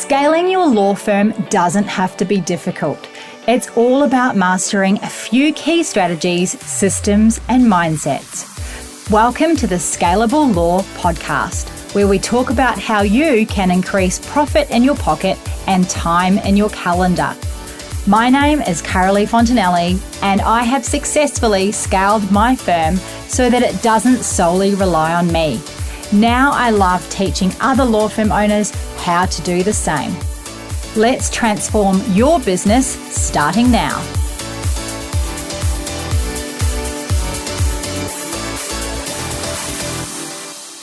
Scaling your law firm doesn't have to be difficult. It's all about mastering a few key strategies, systems, and mindsets. Welcome to the Scalable Law Podcast, where we talk about how you can increase profit in your pocket and time in your calendar. My name is Caralee Fontenele, and I have successfully scaled my firm so that it doesn't solely rely on me. Now I love teaching other law firm owners how to do the same. Let's transform your business starting now.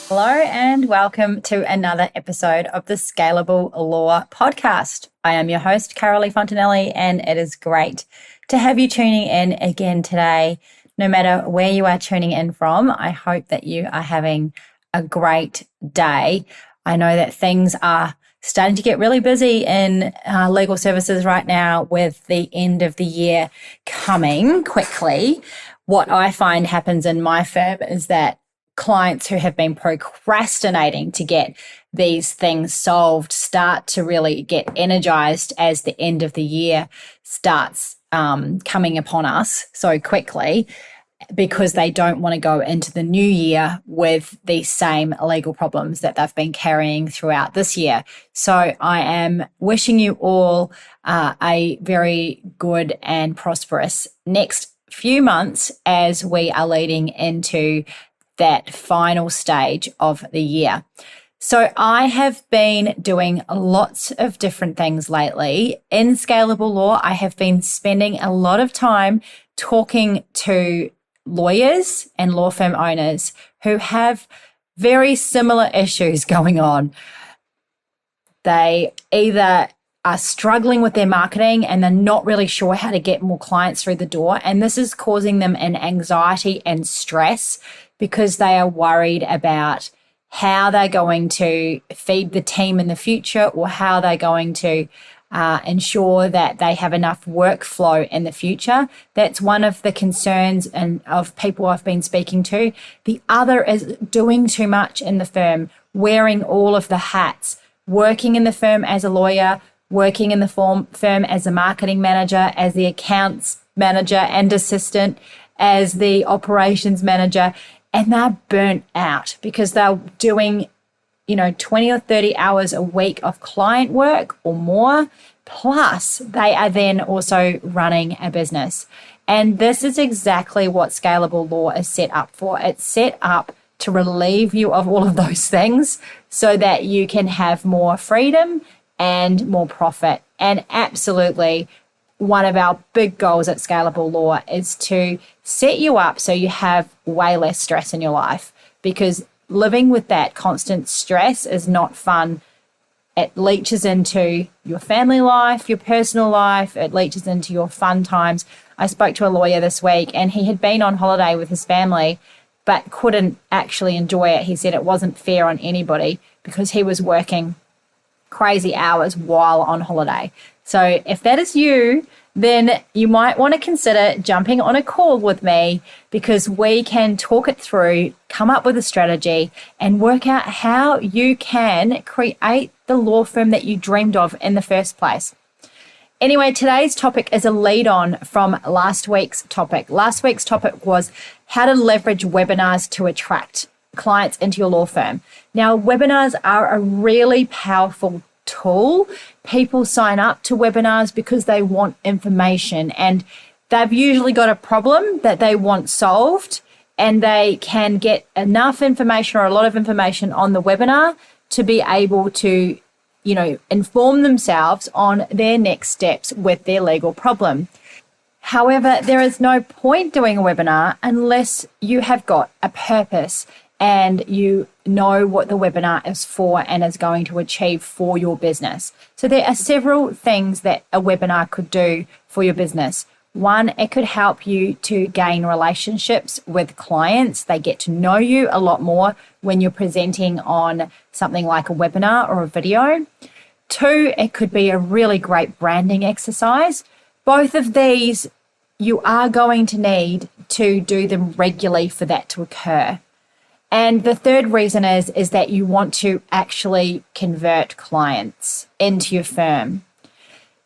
Hello and welcome to another episode of the Scalable Law Podcast. I am your host, Caralee Fontenele, and it is great to have you tuning in again today. No matter where you are tuning in from, I hope that you are having a great day. I know that things are starting to get really busy in legal services right now with the end of the year coming quickly. What I find happens in my firm is that clients who have been procrastinating to get these things solved start to really get energized as the end of the year starts coming upon us so quickly, because they don't want to go into the new year with the same legal problems that they've been carrying throughout this year. So I am wishing you all a very good and prosperous next few months as we are leading into that final stage of the year. So I have been doing lots of different things lately. In Scalable Law, I have been spending a lot of time talking to lawyers and law firm owners who have very similar issues going on. They either are struggling with their marketing and they're not really sure how to get more clients through the door. And this is causing them an anxiety and stress because they are worried about how they're going to feed the team in the future, or how they're going to ensure that they have enough workflow in the future. That's one of the concerns of people I've been speaking to. The other is doing too much in the firm, wearing all of the hats, working in the firm as a lawyer, working in the firm as a marketing manager, as the accounts manager and assistant, as the operations manager, and they're burnt out because they're doing 20 or 30 hours a week of client work or more, plus they are then also running a business. And this is exactly what Scalable Law is set up for. It's set up to relieve you of all of those things so that you can have more freedom and more profit. And absolutely, one of our big goals at Scalable Law is to set you up so you have way less stress in your life, because living with that constant stress is not fun. It leaches into your family life, your personal life. It leaches into your fun times. I spoke to a lawyer this week and he had been on holiday with his family but couldn't actually enjoy it. He said it wasn't fair on anybody because he was working crazy hours while on holiday. So if that is you, then you might want to consider jumping on a call with me, because we can talk it through, come up with a strategy, and work out how you can create the law firm that you dreamed of in the first place. Anyway, today's topic is a lead on from last week's topic. Last week's topic was how to leverage webinars to attract clients into your law firm. Now, webinars are a really powerful tool. People sign up to webinars because they want information, and they've usually got a problem that they want solved, and they can get enough information or a lot of information on the webinar to be able to, inform themselves on their next steps with their legal problem. However, there is no point doing a webinar unless you have got a purpose and you know what the webinar is for and is going to achieve for your business. So there are several things that a webinar could do for your business. One, it could help you to gain relationships with clients. They get to know you a lot more when you're presenting on something like a webinar or a video. Two, it could be a really great branding exercise. Both of these, you are going to need to do them regularly for that to occur. And the third reason is that you want to actually convert clients into your firm.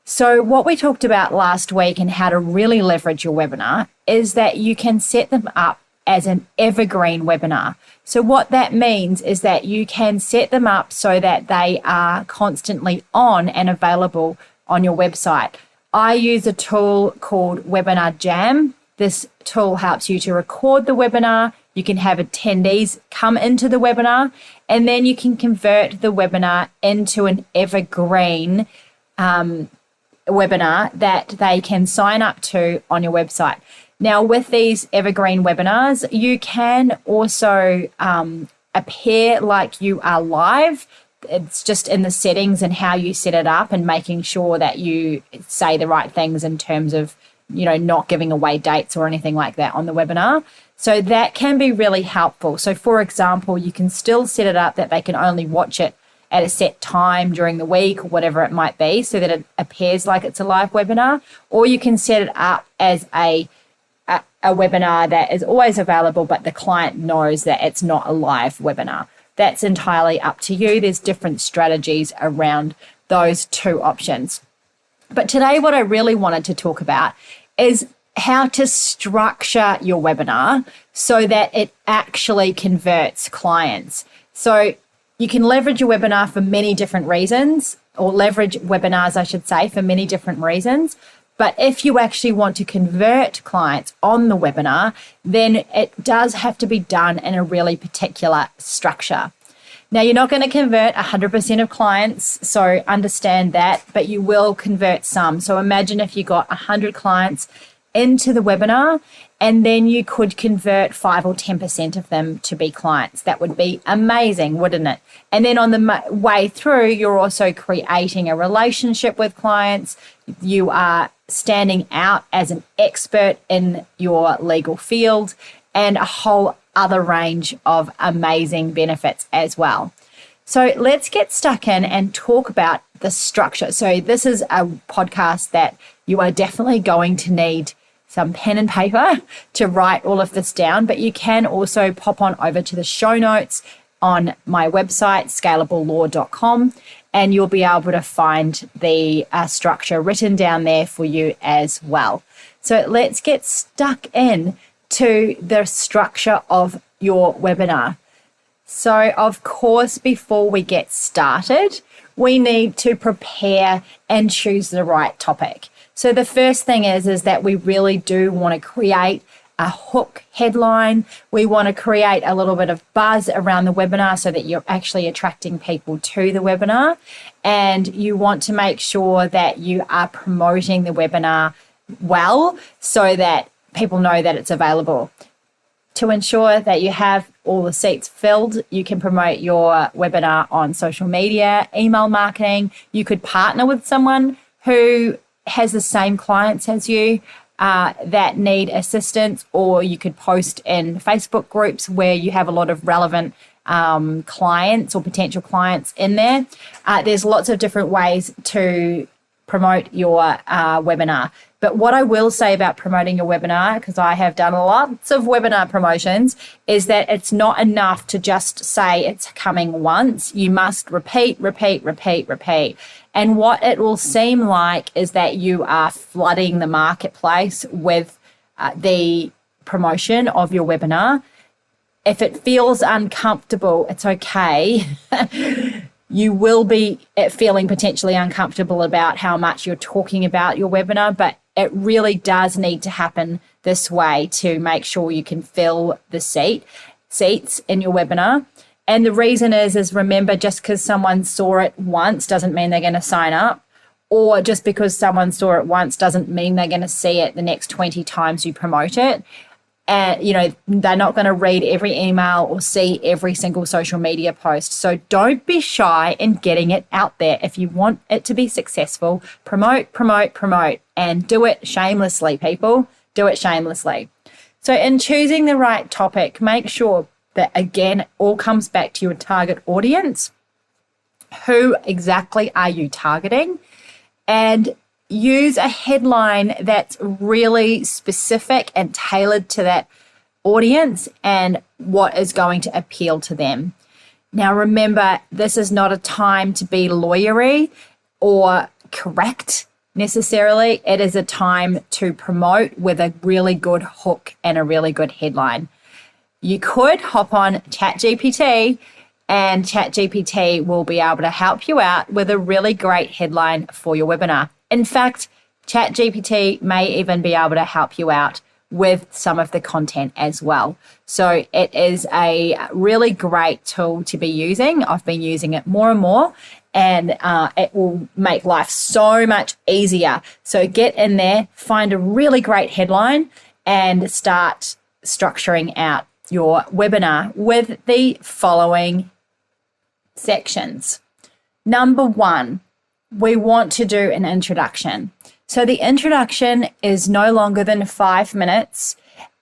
So what we talked about last week and how to really leverage your webinar is that you can set them up as an evergreen webinar. So what that means is that you can set them up so that they are constantly on and available on your website. I use a tool called Webinar Jam. This tool helps you to record the webinar. You can have attendees come into the webinar, and then you can convert the webinar into an evergreen webinar that they can sign up to on your website. Now, with these evergreen webinars, you can also appear like you are live. It's just in the settings and how you set it up and making sure that you say the right things in terms of, not giving away dates or anything like that on the webinar. So that can be really helpful. So for example, you can still set it up that they can only watch it at a set time during the week or whatever it might be so that it appears like it's a live webinar, or you can set it up as a webinar that is always available, but the client knows that it's not a live webinar. That's entirely up to you. There's different strategies around those two options. But today, what I really wanted to talk about is how to structure your webinar so that it actually converts clients. So you can leverage your webinar for many different reasons, or leverage webinars, I should say, for many different reasons. But if you actually want to convert clients on the webinar, then it does have to be done in a really particular structure. Now, you're not going to convert 100% of clients, so understand that, but you will convert some. So imagine if you got 100 clients into the webinar, and then you could convert 5 or 10% of them to be clients. That would be amazing, wouldn't it? And then on the way through, you're also creating a relationship with clients. You are standing out as an expert in your legal field, and a whole other range of amazing benefits as well. So let's get stuck in and talk about the structure. So this is a podcast that you are definitely going to need some pen and paper to write all of this down, but you can also pop on over to the show notes on my website, scalablelaw.com, and you'll be able to find the structure written down there for you as well. So let's get stuck in to the structure of your webinar. So of course, before we get started, we need to prepare and choose the right topic. So the first thing is that we really do want to create a hook headline. We want to create a little bit of buzz around the webinar so that you're actually attracting people to the webinar. And you want to make sure that you are promoting the webinar well so that people know that it's available. To ensure that you have all the seats filled, you can promote your webinar on social media, email marketing. You could partner with someone who has the same clients as you that need assistance, or you could post in Facebook groups where you have a lot of relevant clients or potential clients in there. There's lots of different ways to promote your webinar. But what I will say about promoting your webinar, because I have done lots of webinar promotions, is that it's not enough to just say it's coming once. You must repeat. And what it will seem like is that you are flooding the marketplace with the promotion of your webinar. If it feels uncomfortable, it's okay. You will be feeling potentially uncomfortable about how much you're talking about your webinar, but it really does need to happen this way to make sure you can fill the seats in your webinar. And the reason is remember, just because someone saw it once doesn't mean they're going to sign up, or just because someone saw it once doesn't mean they're going to see it the next 20 times you promote it. And, they're not going to read every email or see every single social media post. So don't be shy in getting it out there. If you want it to be successful, promote, and do it shamelessly, people. Do it shamelessly. So in choosing the right topic, make sure that, again, it all comes back to your target audience. Who exactly are you targeting? And use a headline that's really specific and tailored to that audience and what is going to appeal to them. Now, remember, this is not a time to be lawyery or correct necessarily. It is a time to promote with a really good hook and a really good headline. You could hop on ChatGPT, and ChatGPT will be able to help you out with a really great headline for your webinar. In fact, ChatGPT may even be able to help you out with some of the content as well. So it is a really great tool to be using. I've been using it more and more, and it will make life so much easier. So get in there, find a really great headline, and start structuring out your webinar with the following sections. Number 1, we want to do an introduction. So the introduction is no longer than 5 minutes.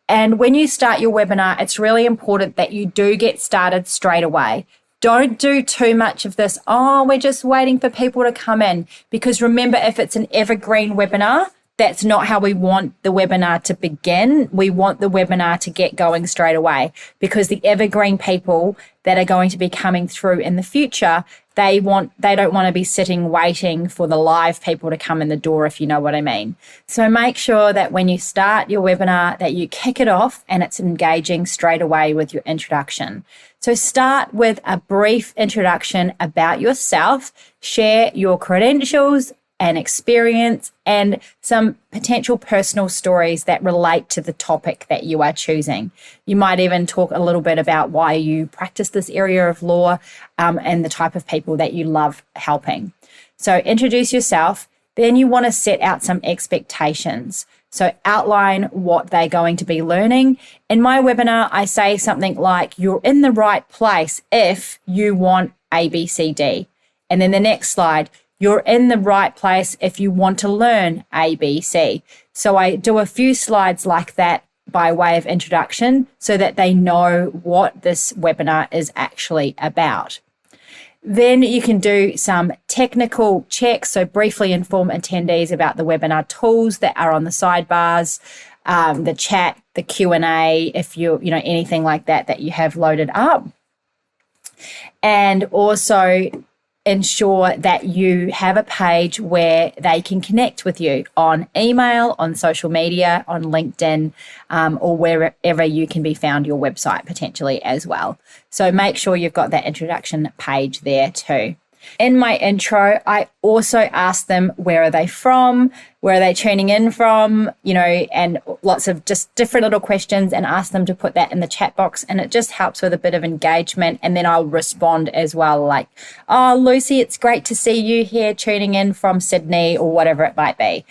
And when you start your webinar, it's really important that you do get started straight away. Don't do too much of this, we're just waiting for people to come in. Because remember, if it's an evergreen webinar, that's not how we want the webinar to begin. We want the webinar to get going straight away, because the evergreen people that are going to be coming through in the future, they don't want to be sitting waiting for the live people to come in the door, if you know what I mean. So make sure that when you start your webinar that you kick it off and it's engaging straight away with your introduction. So start with a brief introduction about yourself, share your credentials and experience and some potential personal stories that relate to the topic that you are choosing. You might even talk a little bit about why you practice this area of law and the type of people that you love helping. So introduce yourself. Then you want to set out some expectations. So outline what they're going to be learning. In my webinar, I say something like, you're in the right place if you want A, B, C, D. And then the next slide, you're in the right place if you want to learn A, B, C. So I do a few slides like that by way of introduction so that they know what this webinar is actually about. Then you can do some technical checks. So briefly inform attendees about the webinar tools that are on the sidebars, the chat, the Q&A, if anything like that you have loaded up. And also ensure that you have a page where they can connect with you on email, on social media, on LinkedIn, or wherever you can be found, your website potentially as well. So make sure you've got that introduction page there too. In my intro, I also ask them, where are they from? Where are they tuning in from? And lots of just different little questions, and ask them to put that in the chat box. And it just helps with a bit of engagement. And then I'll respond as well, like, oh, Lucy, it's great to see you here tuning in from Sydney, or whatever it might be.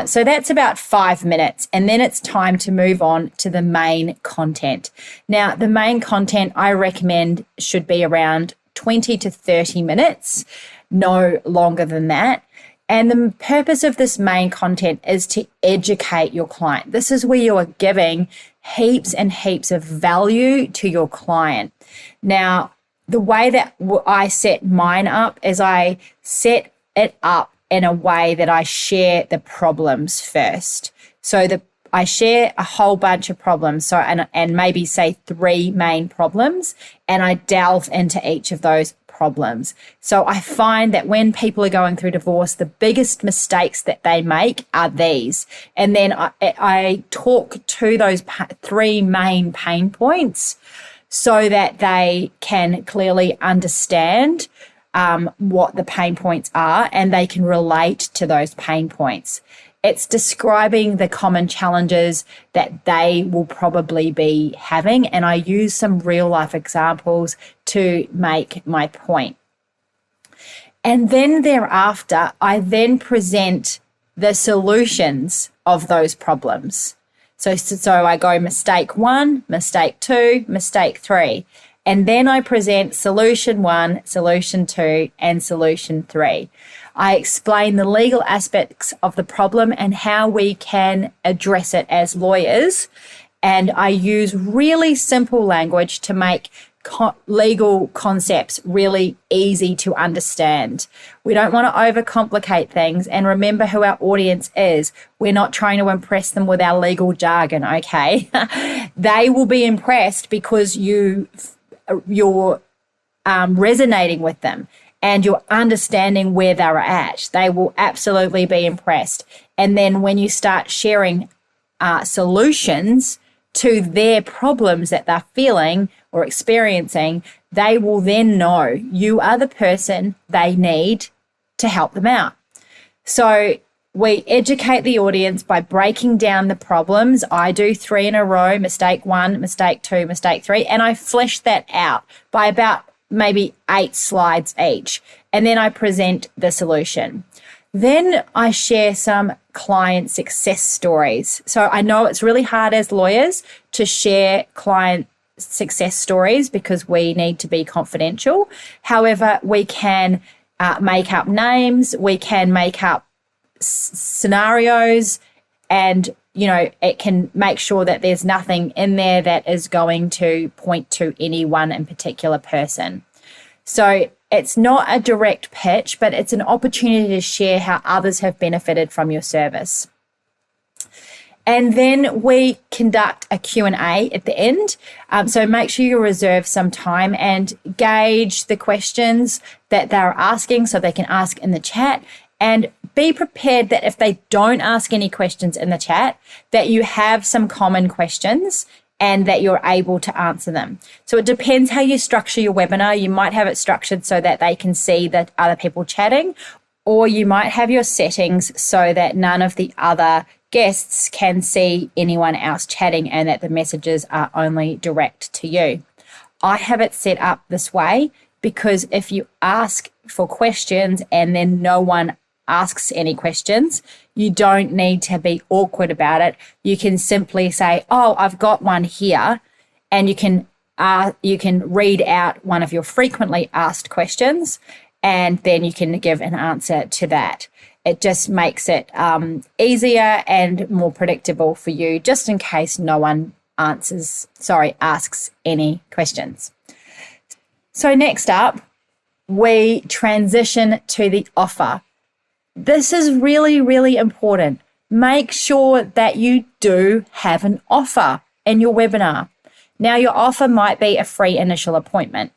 So that's about 5 minutes. And then it's time to move on to the main content. Now, the main content I recommend should be around 20 to 30 minutes, no longer than that. And the purpose of this main content is to educate your client. This is where you are giving heaps and heaps of value to your client. Now, the way that I set mine up is I set it up in a way that I share the problems first. So I share a whole bunch of problems, and maybe say 3 main problems, and I delve into each of those problems. So I find that when people are going through divorce, the biggest mistakes that they make are these. And then I talk to those 3 main pain points so that they can clearly understand what the pain points are, and they can relate to those pain points. It's describing the common challenges that they will probably be having. And I use some real life examples to make my point. And then thereafter, I then present the solutions of those problems. So I go mistake 1, mistake 2, mistake 3. And then I present solution 1, solution 2, and solution 3. I explain the legal aspects of the problem and how we can address it as lawyers. And I use really simple language to make legal concepts really easy to understand. We don't want to overcomplicate things, and remember who our audience is. We're not trying to impress them with our legal jargon, okay? They will be impressed because you're resonating with them and you're understanding where they're at. They will absolutely be impressed. And then when you start sharing solutions to their problems that they're feeling or experiencing, they will then know you are the person they need to help them out. So we educate the audience by breaking down the problems. I do 3 in a row: mistake 1, mistake 2, mistake 3, and I flesh that out by about maybe 8 slides each. And then I present the solution. Then I share some client success stories. So I know it's really hard as lawyers to share client success stories because we need to be confidential. However, we can make up names, we can make up scenarios, and it can make sure that there's nothing in there that is going to point to any one in particular person. So it's not a direct pitch, but it's an opportunity to share how others have benefited from your service. And then we conduct a Q&A at the end. So make sure you reserve some time and gauge the questions that they're asking so they can ask in the chat. And be prepared that if they don't ask any questions in the chat, that you have some common questions and that you're able to answer them. So it depends how you structure your webinar. You might have it structured so that they can see that other people chatting, or you might have your settings so that none of the other guests can see anyone else chatting and that the messages are only direct to you. I have it set up this way because if you ask for questions and then no one asks any questions, you don't need to be awkward about it. You can simply say, "Oh, I've got one here," and you can read out one of your frequently asked questions, and then you can give an answer to that. It just makes it easier and more predictable for you, just in case no one asks any questions. So next up, we transition to the offer. This is really, really important. Make sure that you do have an offer in your webinar. Now, your offer might be a free initial appointment,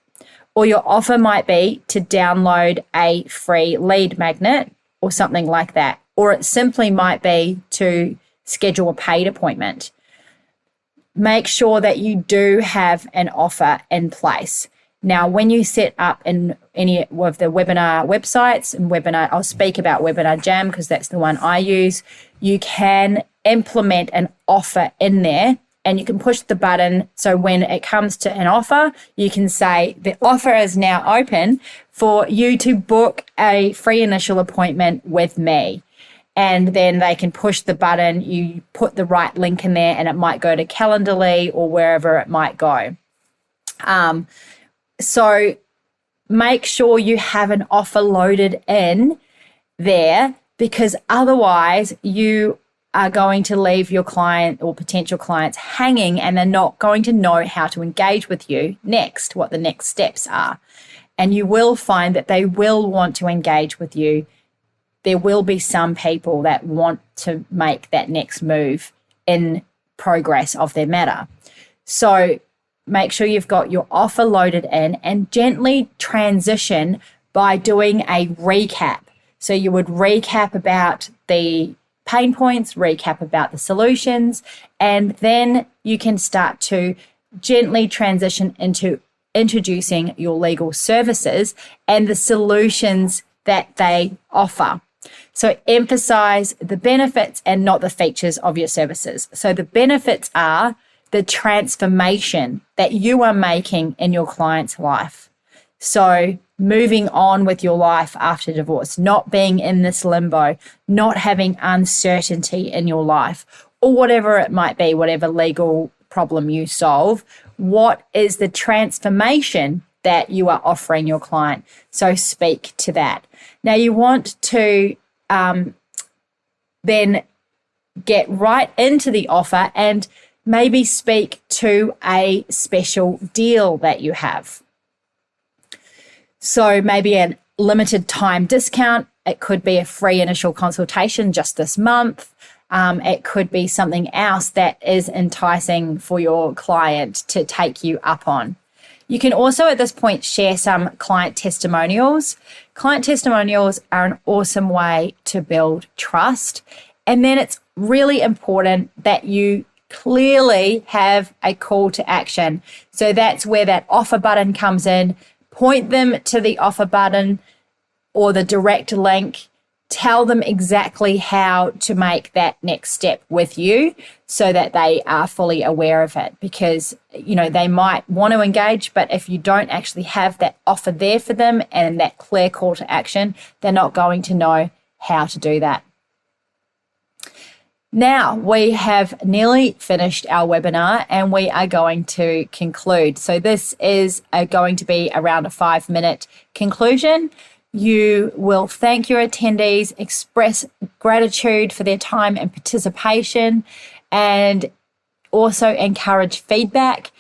or your offer might be to download a free lead magnet or something like that, or it simply might be to schedule a paid appointment. Make sure that you do have an offer in place. Now, when you set up in any of the webinar websites and I'll speak about Webinar Jam because that's the one I use, you can implement an offer in there and you can push the button. So when it comes to an offer, you can say the offer is now open for you to book a free initial appointment with me. And then they can push the button, you put the right link in there, and it might go to Calendly or wherever it might go. So make sure you have an offer loaded in there, because otherwise you are going to leave your client or potential clients hanging and they're not going to know how to engage with you next, what the next steps are. And you will find that they will want to engage with you. There will be some people that want to make that next move in progress of their matter. So make sure you've got your offer loaded in and gently transition by doing a recap. So you would recap about the pain points, recap about the solutions, and then you can start to gently transition into introducing your legal services and the solutions that they offer. So emphasize the benefits and not the features of your services. So the benefits are the transformation that you are making in your client's life. So moving on with your life after divorce, not being in this limbo, not having uncertainty in your life, or whatever it might be, whatever legal problem you solve, what is the transformation that you are offering your client? So speak to that. Now you want to then get right into the offer and maybe speak to a special deal that you have. So maybe a limited time discount. It could be a free initial consultation just this month. It could be something else that is enticing for your client to take you up on. You can also at this point share some client testimonials. Client testimonials are an awesome way to build trust. And then it's really important that you clearly have a call to action. So that's where that offer button comes in. Point them to the offer button or the direct link. Tell them exactly how to make that next step with you so that they are fully aware of it, because, they might want to engage, but if you don't actually have that offer there for them and that clear call to action, they're not going to know how to do that. Now, we have nearly finished our webinar and we are going to conclude. So this is going to be around a 5-minute conclusion. You will thank your attendees, express gratitude for their time and participation, and also encourage feedback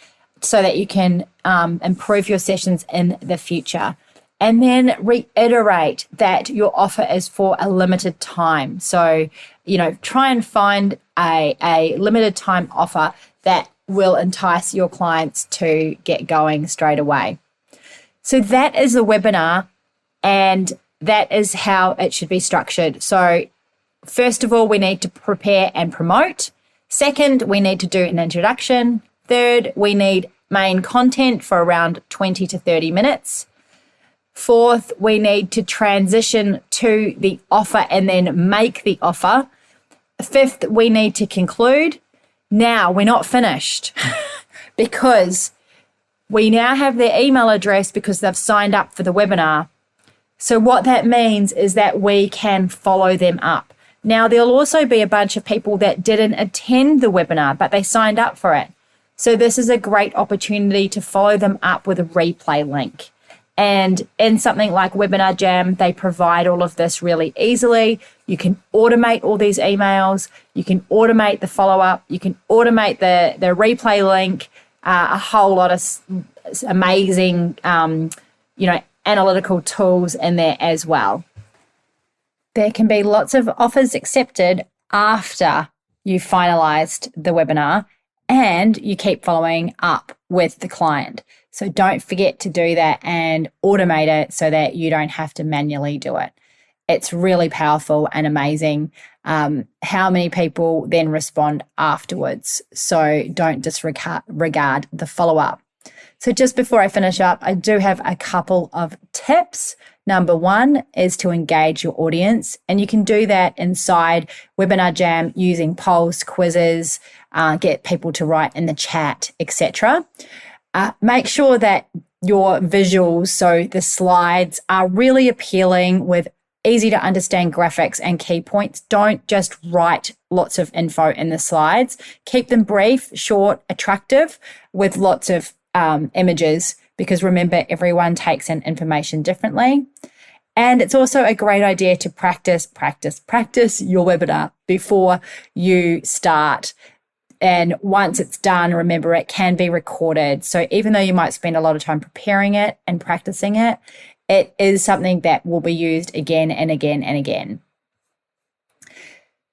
so that you can improve your sessions in the future. And then reiterate that your offer is for a limited time. So, try and find a limited time offer that will entice your clients to get going straight away. So that is the webinar. And that is how it should be structured. So first of all, we need to prepare and promote. Second, we need to do an introduction. Third, we need main content for around 20 to 30 minutes. Fourth, we need to transition to the offer and then make the offer. Fifth, we need to conclude. Now, we're not finished because we now have their email address because they've signed up for the webinar. So what that means is that we can follow them up. Now, there'll also be a bunch of people that didn't attend the webinar, but they signed up for it. So this is a great opportunity to follow them up with a replay link. And in something like Webinar Jam, they provide all of this really easily. You can automate all these emails. You can automate the follow-up. You can automate the replay link, a whole lot of amazing, analytical tools in there as well. There can be lots of offers accepted after you've finalized the webinar and you keep following up with the client. So don't forget to do that and automate it so that you don't have to manually do it. It's really powerful and amazing how many people then respond afterwards. So don't disregard the follow-up. So just before I finish up, I do have a couple of tips. Number one is to engage your audience, and you can do that inside Webinar Jam using polls, quizzes, get people to write in the chat, etc. Make sure that your visuals, so the slides, are really appealing with easy to understand graphics and key points. Don't just write lots of info in the slides. Keep them brief, short, attractive, with lots of images, because remember, everyone takes in information differently. And it's also a great idea to practice your webinar before you start. And once it's done, remember, it can be recorded. So even though you might spend a lot of time preparing it and practicing it, it is something that will be used again and again and again.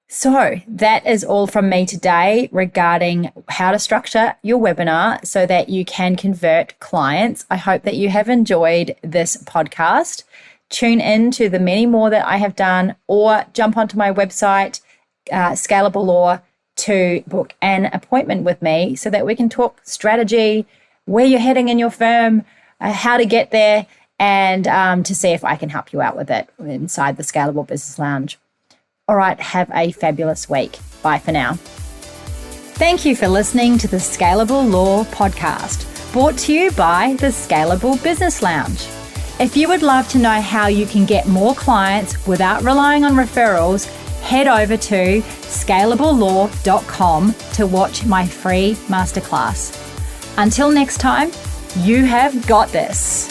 So that is all from me today regarding how to structure your webinar so that you can convert clients. I hope that you have enjoyed this podcast. Tune in to the many more that I have done, or jump onto my website, Scalable Law, to book an appointment with me so that we can talk strategy, where you're heading in your firm, how to get there, and to see if I can help you out with it inside the Scalable Business Lounge. All right, have a fabulous week. Bye for now. Thank you for listening to the Scalable Law Podcast, brought to you by the Scalable Business Lounge. If you would love to know how you can get more clients without relying on referrals, head over to scalablelaw.com to watch my free masterclass. Until next time, you have got this.